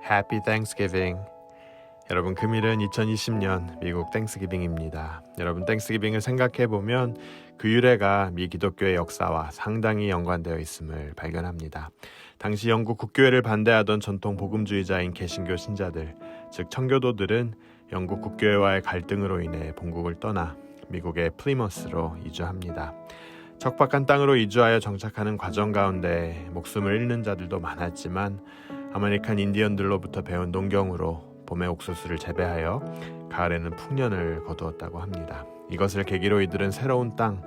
Happy Thanksgiving. 여러분, 금일은 2020년 미국 땡스기빙입니다. 여러분, 땡스기빙을 생각해보면 그 유래가 미 기독교의 역사와 상당히 연관되어 있음을 발견합니다. 당시 영국 국교회를 반대하던 전통 복음주의자인 개신교 신자들, 즉 청교도들은 영국 국교회와의 갈등으로 인해 본국을 떠나 미국의 플리머스로 이주합니다. 척박한 땅으로 이주하여 정착하는 과정 가운데 목숨을 잃는 자들도 많았지만 아메리칸 인디언들로부터 배운 농경으로 봄에 옥수수를 재배하여 가을에는 풍년을 거두었다고 합니다. 이것을 계기로 이들은 새로운 땅,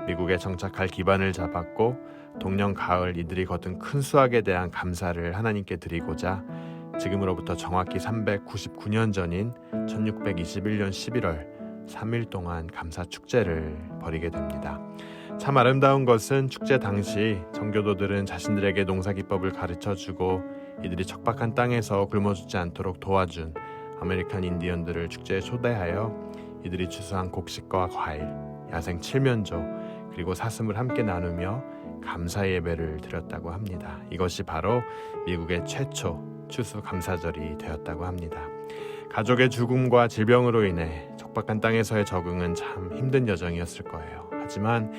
미국에 정착할 기반을 잡았고 동년 가을 이들이 거둔 큰 수확에 대한 감사를 하나님께 드리고자 지금으로부터 정확히 399년 전인 1621년 11월 3일 동안 감사 축제를 벌이게 됩니다. 참 아름다운 것은 축제 당시 청교도들은 자신들에게 농사 기법을 가르쳐주고 이들이 척박한 땅에서 굶어 죽지 않도록 도와준 아메리칸 인디언들을 축제에 초대하여 이들이 추수한 곡식과 과일, 야생 칠면조, 그리고 사슴을 함께 나누며 감사 예배를 드렸다고 합니다. 이것이 바로 미국의 최초 추수 감사절이 되었다고 합니다. 가족의 죽음과 질병으로 인해 척박한 땅에서의 적응은 참 힘든 여정이었을 거예요. 하지만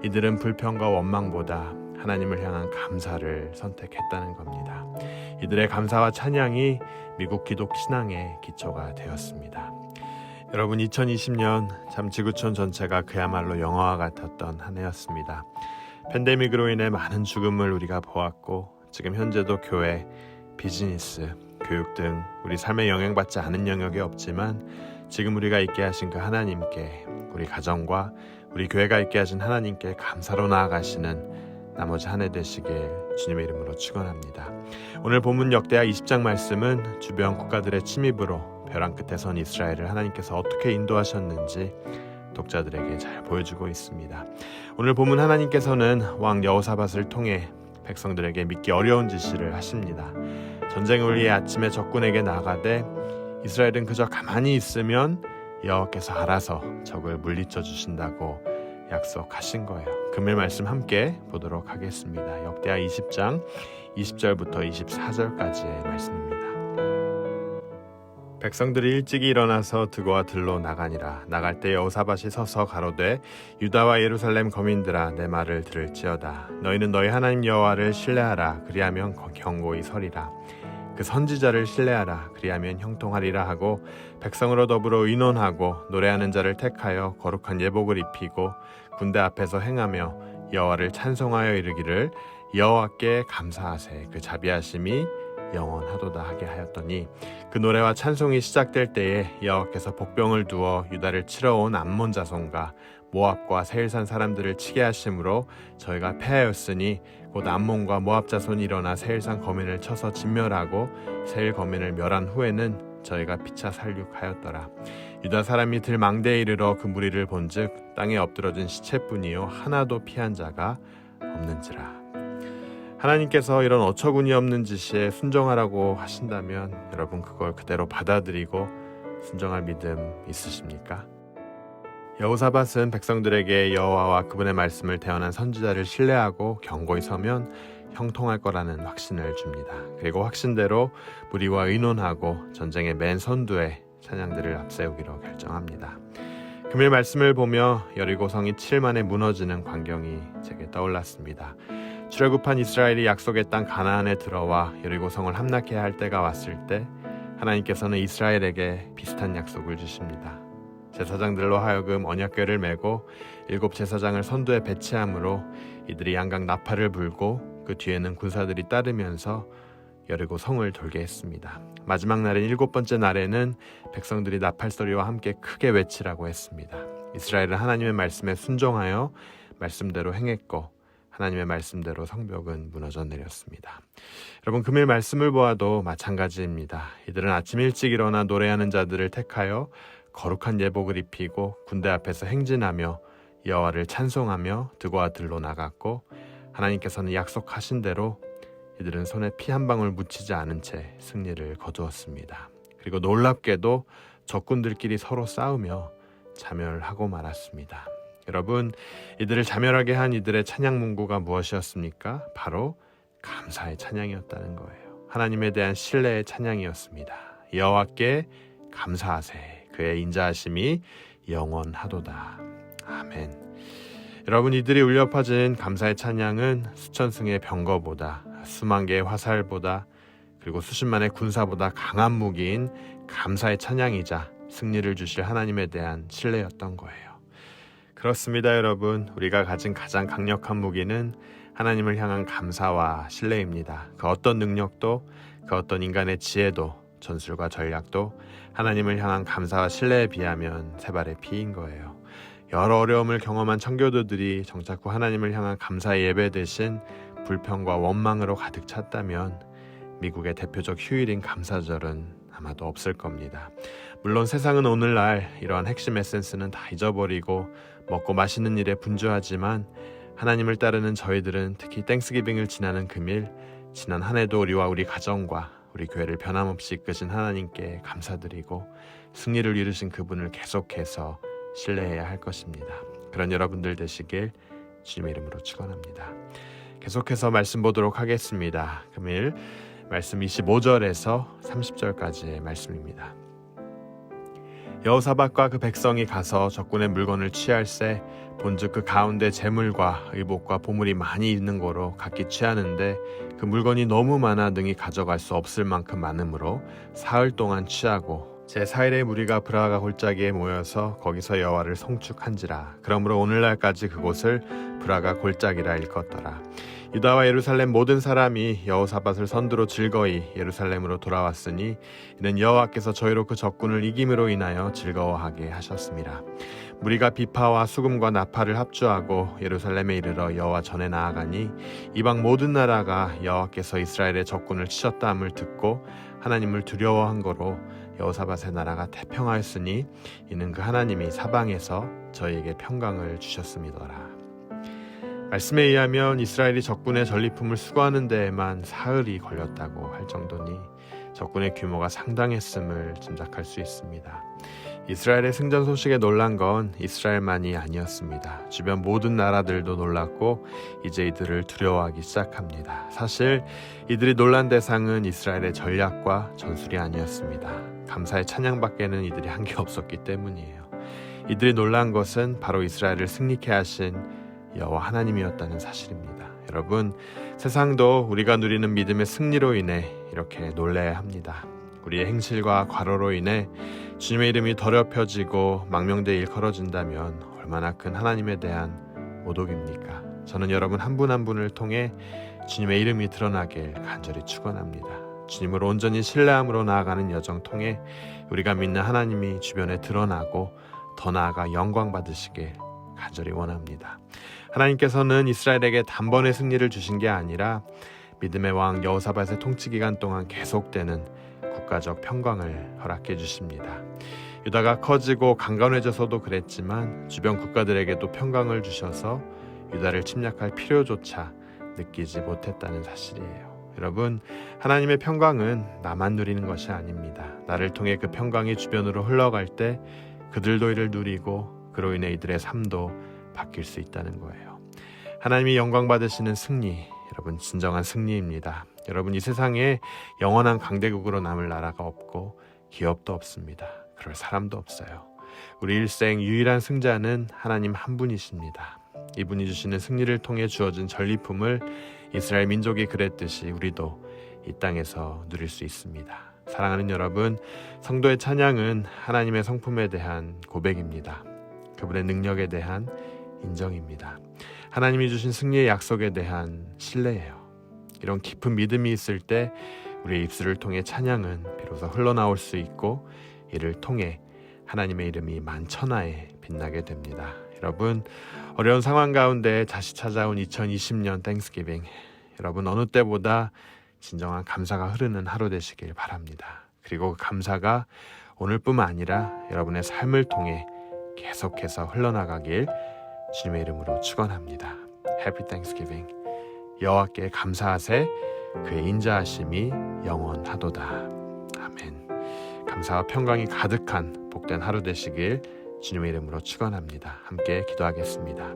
이들은 불평과 원망보다 하나님을 향한 감사를 선택했다는 겁니다. 이들의 감사와 찬양이 미국 기독 신앙의 기초가 되었습니다. 여러분, 2020년 참 지구촌 전체가 그야말로 영화와 같았던 한 해였습니다. 팬데믹으로 인해 많은 죽음을 우리가 보았고 지금 현재도 교회, 비즈니스, 교육 등 우리 삶에 영향받지 않은 영역이 없지만 지금 우리가 있게 하신 그 하나님께, 우리 가정과 우리 교회가 있게 하신 하나님께 감사로 나아가시는 나머지 한 해 되시길 주님의 이름으로 축원합니다. 오늘 본문 역대하 20장 말씀은 주변 국가들의 침입으로 벼랑 끝에 선 이스라엘을 하나님께서 어떻게 인도하셨는지 독자들에게 잘 보여주고 있습니다. 오늘 본문 하나님께서는 왕 여호사밧을 통해 백성들에게 믿기 어려운 지시를 하십니다. 전쟁을 위해 아침에 적군에게 나가되 이스라엘은 그저 가만히 있으면 여호와께서 알아서 적을 물리쳐 주신다고 약속하신 거예요. 금일 말씀 함께 보도록 하겠습니다. 역대하 20장 20절부터 24절까지의 말씀입니다. 백성들이 일찍이 일어나서 드고와 들로 나가니라. 나갈 때 여호사밧이 서서 가로되 유다와 예루살렘 거민들아, 내 말을 들을지어다. 너희는 너희 하나님 여호와를 신뢰하라. 그리하면 경고히 서리라. 그 선지자를 신뢰하라. 그리하면 형통하리라 하고 백성으로 더불어 의논하고 노래하는 자를 택하여 거룩한 예복을 입히고 군대 앞에서 행하며 여호와를 찬송하여 이르기를 여호와께 감사하세. 그 자비하심이 영원하도다 하게 하였더니 그 노래와 찬송이 시작될 때에 여호와께서 복병을 두어 유다를 치러 온 암몬 자손과 모압과 세일산 사람들을 치게 하심으로 저희가 패하였으니 곧 암몬과 모압 자손이 일어나 세일산 거민을 쳐서 진멸하고 세일 거민을 멸한 후에는 저희가 피차 살육하였더라. 유다 사람이 들망대에 이르러 그 무리를 본즉 땅에 엎드러진 시체뿐이요 하나도 피한 자가 없는지라. 하나님께서 이런 어처구니 없는 지시에 순종하라고 하신다면 여러분, 그걸 그대로 받아들이고 순종할 믿음 있으십니까? 여호사밧은 백성들에게 여호와와 그분의 말씀을 대언한 선지자를 신뢰하고 경고히 서면 형통할 거라는 확신을 줍니다. 그리고 확신대로 무리와 의논하고 전쟁의 맨 선두에 찬양들을 앞세우기로 결정합니다. 금일 말씀을 보며 여리고성이 7일 만에 무너지는 광경이 제게 떠올랐습니다. 출애굽한 이스라엘이 약속의 땅 가나안에 들어와 여리고성을 함락해야 할 때가 왔을 때 하나님께서는 이스라엘에게 비슷한 약속을 주십니다. 제사장들로 하여금 언약궤를 메고 7 제사장을 선두에 배치함으로 이들이 양각 나팔을 불고 그 뒤에는 군사들이 따르면서 여리고 성을 돌게 했습니다. 마지막 날인 7번째 날에는 백성들이 나팔 소리와 함께 크게 외치라고 했습니다. 이스라엘은 하나님의 말씀에 순종하여 말씀대로 행했고 하나님의 말씀대로 성벽은 무너져 내렸습니다. 여러분, 금일 말씀을 보아도 마찬가지입니다. 이들은 아침 일찍 일어나 노래하는 자들을 택하여 거룩한 예복을 입히고 군대 앞에서 행진하며 여호와를 찬송하며 드고와 들로 나갔고 하나님께서는 약속하신 대로 이들은 손에 피 한 방울 묻히지 않은 채 승리를 거두었습니다. 그리고 놀랍게도 적군들끼리 서로 싸우며 자멸하고 말았습니다. 여러분, 이들을 자멸하게 한 이들의 찬양 문구가 무엇이었습니까? 바로 감사의 찬양이었다는 거예요. 하나님에 대한 신뢰의 찬양이었습니다. 여호와께 감사하세. 그의 인자하심이 영원하도다. 아멘. 여러분, 이들이 울려 퍼진 감사의 찬양은 수천 승의 병거보다, 수만 개의 화살보다, 그리고 수십만의 군사보다 강한 무기인 감사의 찬양이자 승리를 주실 하나님에 대한 신뢰였던 거예요. 그렇습니다, 여러분. 우리가 가진 가장 강력한 무기는 하나님을 향한 감사와 신뢰입니다. 그 어떤 능력도, 그 어떤 인간의 지혜도, 전술과 전략도 하나님을 향한 감사와 신뢰에 비하면 세 발의 피인 거예요. 여러 어려움을 경험한 청교도들이 정작 후 하나님을 향한 감사의 예배 대신 불평과 원망으로 가득 찼다면 미국의 대표적 휴일인 감사절은 아마도 없을 겁니다. 물론 세상은 오늘날 이러한 핵심 에센스는 다 잊어버리고 먹고 마시는 일에 분주하지만 하나님을 따르는 저희들은 특히 땡스기빙을 지나는 금일, 지난 한 해도 우리와 우리 가정과 우리 교회를 변함없이 이끄신 하나님께 감사드리고 승리를 이루신 그분을 계속해서 신뢰해야 할 것입니다. 그런 여러분들 되시길 주님의 이름으로 축원합니다. 계속해서 말씀 보도록 하겠습니다. 금일 말씀 25절에서 30절까지의 말씀입니다. 여호사밧과 그 백성이 가서 적군의 물건을 취할새 본즉 그 가운데 재물과 의복과 보물이 많이 있는 거로 각기 취하는데 그 물건이 너무 많아 능히 가져갈 수 없을 만큼 많으므로 사흘 동안 취하고 제4일에 무리가 브라가 골짜기에 모여서 거기서 여호와를 송축한지라. 그러므로 오늘날까지 그곳을 브라가 골짜기라 일컫더라. 유다와 예루살렘 모든 사람이 여호사밧을 선두로 즐거이 예루살렘으로 돌아왔으니 이는 여호와께서 저희로 그 적군을 이김으로 인하여 즐거워하게 하셨습니다. 무리가 비파와 수금과 나팔을 합주하고 예루살렘에 이르러 여호와 전에 나아가니 이방 모든 나라가 여호와께서 이스라엘의 적군을 치셨다 함을 듣고 하나님을 두려워한 거로 여호사밧의 나라가 태평하였으니 이는 그 하나님이 사방에서 저희에게 평강을 주셨음이더라. 말씀에 의하면 이스라엘이 적군의 전리품을 수거하는 데에만 사흘이 걸렸다고 할 정도니 적군의 규모가 상당했음을 짐작할 수 있습니다. 이스라엘의 승전 소식에 놀란 건 이스라엘만이 아니었습니다. 주변 모든 나라들도 놀랐고 이제 이들을 두려워하기 시작합니다. 사실 이들이 놀란 대상은 이스라엘의 전략과 전술이 아니었습니다. 감사의 찬양밖에는 이들이 한 게 없었기 때문이에요. 이들이 놀란 것은 바로 이스라엘을 승리케 하신 여호와 하나님이었다는 사실입니다. 여러분, 세상도 우리가 누리는 믿음의 승리로 인해 이렇게 놀라야 합니다. 우리의 행실과 과로로 인해 주님의 이름이 더럽혀지고 망명되어 일컬어진다면 얼마나 큰 하나님에 대한 모독입니까? 저는 여러분 한 분 한 분을 통해 주님의 이름이 드러나길 간절히 축원합니다. 주님을 온전히 신뢰함으로 나아가는 여정 통해 우리가 믿는 하나님이 주변에 드러나고 더 나아가 영광 받으시길 간절히 원합니다. 하나님께서는 이스라엘에게 단번에 승리를 주신 게 아니라 믿음의 왕 여호사밧의 통치 기간 동안 계속되는 국가적 평강을 허락해 주십니다. 유다가 커지고 강건해져서도 그랬지만 주변 국가들에게도 평강을 주셔서 유다를 침략할 필요조차 느끼지 못했다는 사실이에요. 여러분, 하나님의 평강은 나만 누리는 것이 아닙니다. 나를 통해 그 평강이 주변으로 흘러갈 때 그들도 이를 누리고 그로 인해 이들의 삶도 바뀔 수 있다는 거예요. 하나님이 영광 받으시는 승리, 여러분 진정한 승리입니다. 여러분, 이 세상에 영원한 강대국으로 남을 나라가 없고 기업도 없습니다. 그럴 사람도 없어요. 우리 일생 유일한 승자는 하나님 한 분이십니다. 이분이 주시는 승리를 통해 주어진 전리품을 이스라엘 민족이 그랬듯이 우리도 이 땅에서 누릴 수 있습니다. 사랑하는 여러분, 성도의 찬양은 하나님의 성품에 대한 고백입니다. 그분의 능력에 대한 인정입니다. 하나님이 주신 승리의 약속에 대한 신뢰예요. 이런 깊은 믿음이 있을 때 우리의 입술을 통해 찬양은 비로소 흘러나올 수 있고 이를 통해 하나님의 이름이 만천하에 빛나게 됩니다. 여러분, 어려운 상황 가운데 다시 찾아온 2020년 땡스기빙, 여러분 어느 때보다 진정한 감사가 흐르는 하루 되시길 바랍니다. 그리고 그 감사가 오늘뿐만 아니라 여러분의 삶을 통해 계속해서 흘러나가길 주님의 이름으로 축원합니다. Happy Thanksgiving. 여호와께 감사하세. 그의 인자하심이 영원하도다. 아멘. 감사와 평강이 가득한 복된 하루 되시길 주님의 이름으로 축원합니다. 함께 기도하겠습니다.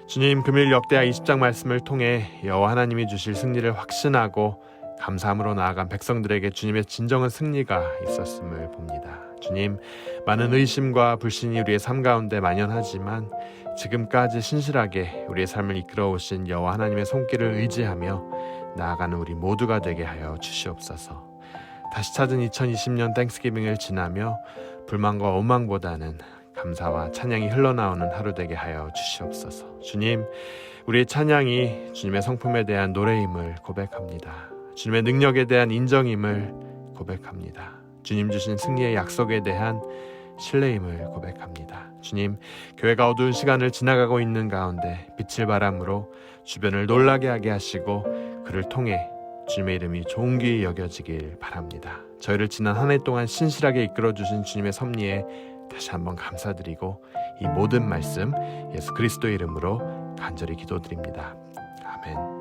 주님, 금일 역대하 20장 말씀을 통해 여호와 하나님이 주실 승리를 확신하고 감사함으로 나아간 백성들에게 주님의 진정한 승리가 있었음을 봅니다. 주님, 많은 의심과 불신이 우리의 삶 가운데 만연하지만 지금까지 신실하게 우리의 삶을 이끌어 오신 여호와 하나님의 손길을 의지하며 나아가는 우리 모두가 되게 하여 주시옵소서. 다시 찾은 2020년 땡스기빙을 지나며 불만과 원망보다는 감사와 찬양이 흘러나오는 하루 되게 하여 주시옵소서. 주님, 우리의 찬양이 주님의 성품에 대한 노래임을 고백합니다. 주님의 능력에 대한 인정임을 고백합니다. 주님 주신 승리의 약속에 대한 신뢰임을 고백합니다. 주님, 교회가 어두운 시간을 지나가고 있는 가운데 빛을 바람으로 주변을 놀라게 하게 하시고 그를 통해 주님의 이름이 존귀히 여겨지길 바랍니다. 저희를 지난 한 해 동안 신실하게 이끌어주신 주님의 섭리에 다시 한번 감사드리고 이 모든 말씀 예수 그리스도의 이름으로 간절히 기도드립니다. 아멘.